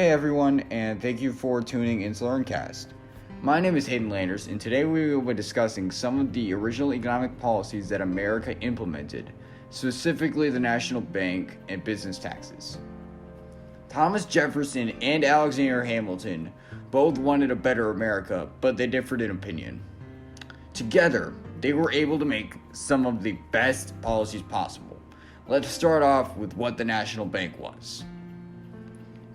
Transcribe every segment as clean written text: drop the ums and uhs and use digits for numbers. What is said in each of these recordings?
Hey everyone, and thank you for tuning into LearnCast. My name is Hayden Landers, and today we will be discussing some of the original economic policies that America implemented, specifically the National Bank and business taxes. Thomas Jefferson and Alexander Hamilton both wanted a better America, but they differed in opinion. Together, they were able to make some of the best policies possible. Let's start off with what the National Bank was.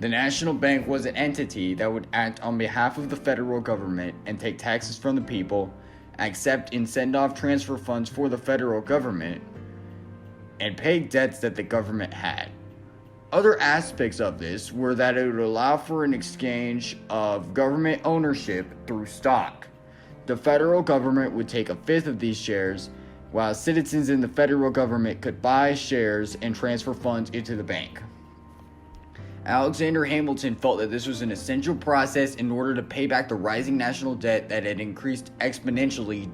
The National Bank was an entity that would act on behalf of the federal government and take taxes from the people, accept and send off transfer funds for the federal government, and pay debts that the government had. Other aspects of this were that it would allow for an exchange of government ownership through stock. The federal government would take a fifth of these shares, while citizens in the federal government could buy shares and transfer funds into the bank. Alexander Hamilton felt that this was an essential process in order to pay back the rising national debt that had increased exponentially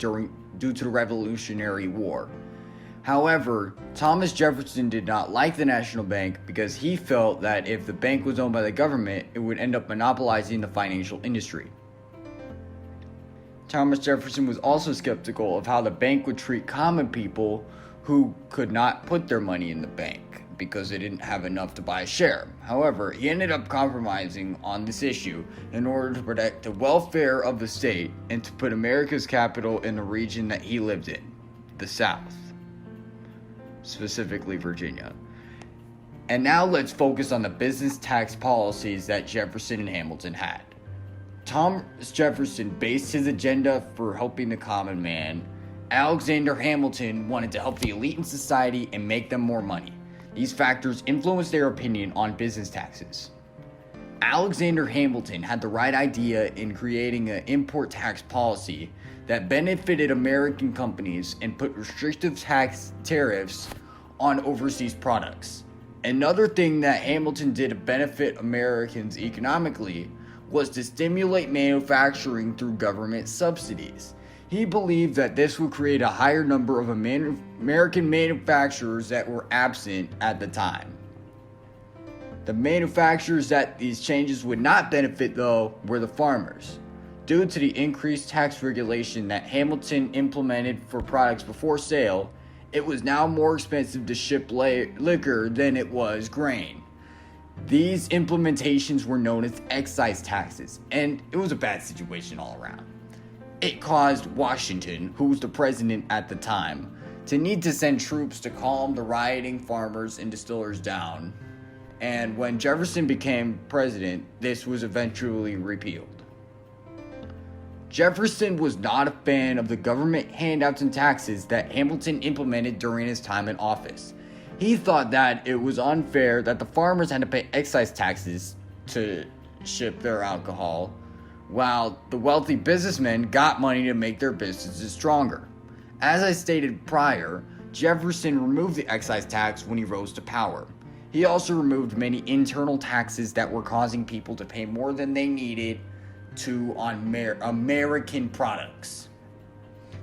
due to the Revolutionary War. However, Thomas Jefferson did not like the National Bank because he felt that if the bank was owned by the government, it would end up monopolizing the financial industry. Thomas Jefferson was also skeptical of how the bank would treat common people who could not put their money in the bank because they didn't have enough to buy a share. However, he ended up compromising on this issue in order to protect the welfare of the state and to put America's capital in the region that he lived in, the South, specifically Virginia. And now let's focus on the business tax policies that Jefferson and Hamilton had. Thomas Jefferson based his agenda for helping the common man. Alexander Hamilton wanted to help the elite in society and make them more money. These factors influenced their opinion on business taxes. Alexander Hamilton had the right idea in creating an import tax policy that benefited American companies and put restrictive tax tariffs on overseas products. Another thing that Hamilton did to benefit Americans economically was to stimulate manufacturing through government subsidies. He believed that this would create a higher number of American manufacturers that were absent at the time. The manufacturers that these changes would not benefit, though, were the farmers. Due to the increased tax regulation that Hamilton implemented for products before sale, it was now more expensive to ship liquor than it was grain. These implementations were known as excise taxes, and it was a bad situation all around. It caused Washington, who was the president at the time, to need to send troops to calm the rioting farmers and distillers down. And when Jefferson became president, this was eventually repealed. Jefferson was not a fan of the government handouts and taxes that Hamilton implemented during his time in office. He thought that it was unfair that the farmers had to pay excise taxes to ship their alcohol, while the wealthy businessmen got money to make their businesses stronger. As I stated prior, Jefferson removed the excise tax when he rose to power. He also removed many internal taxes that were causing people to pay more than they needed to on American products.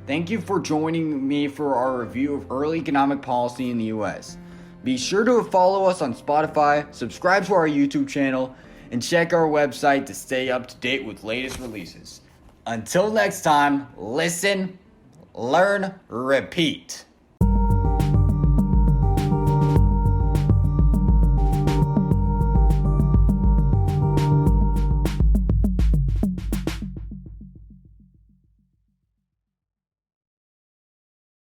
Thank you for joining me for our review of early economic policy in the US. Be sure to follow us on Spotify, subscribe to our YouTube channel, and check our website to stay up to date with latest releases. Until next time, listen, learn, repeat.